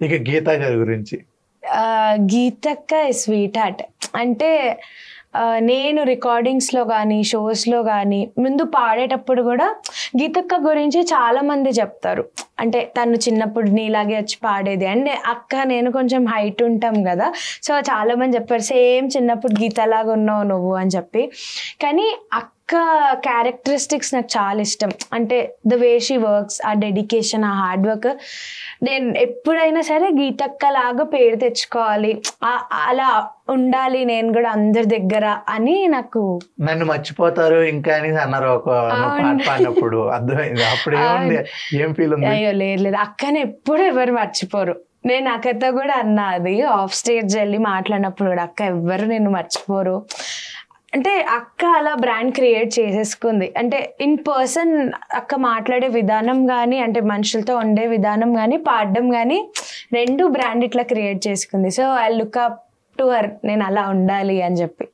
ఇక గీతా గారి గురించి. గీతక్క స్వీట్ హార్ట్. అంటే నేను రికార్డింగ్స్లో కానీ షోస్లో కానీ ముందు పాడేటప్పుడు కూడా గీతక్క గురించి చాలామంది చెప్తారు. అంటే తను చిన్నప్పుడు నీలాగే వచ్చి పాడేది. అండ్ అక్క నేను కొంచెం హైట్ ఉంటాం కదా, సో చాలామంది చెప్పారు సేమ్ చిన్నప్పుడు గీతలాగా ఉన్నావు నువ్వు అని చెప్పి. కానీ అక్క క్యారెక్టరిస్టిక్స్ నాకు చాలా ఇష్టం. అంటే ద వే షీ వర్క్స్, ఆ డెడికేషన్, ఆ హార్డ్ వర్క్. నేను ఎప్పుడైనా సరే గీతక్క లాగా పేరు తెచ్చుకోవాలి, అలా ఉండాలి నేను కూడా అందరి దగ్గర అని. నాకు నన్ను మర్చిపోతారు ఇంకా అని అన్నారు ఒక పాట పాడినప్పుడు, అర్థమైంది అప్పుడు ఏం ఫీల్ ఉంది? అయ్యో లేదు, అక్కని ఎప్పుడు ఎవరు మర్చిపోరు. నేను అక్కతో కూడా అన్నా, అది ఆఫ్ స్టేజ్ వెళ్ళి మాట్లాడినప్పుడు కూడా, అక్క ఎవ్వరు నేను మర్చిపోరు. అంటే అక్క అలా బ్రాండ్ క్రియేట్ చేసేసుకుంది. అంటే ఇన్ పర్సన్ అక్క మాట్లాడే విధానం కానీ, అంటే మనుషులతో ఉండే విధానం కానీ, పాడడం కానీ, రెండు బ్రాండ్ ఇట్లా క్రియేట్ చేసుకుంది. So I look up to her, నేను అలా ఉండాలి అని చెప్పి.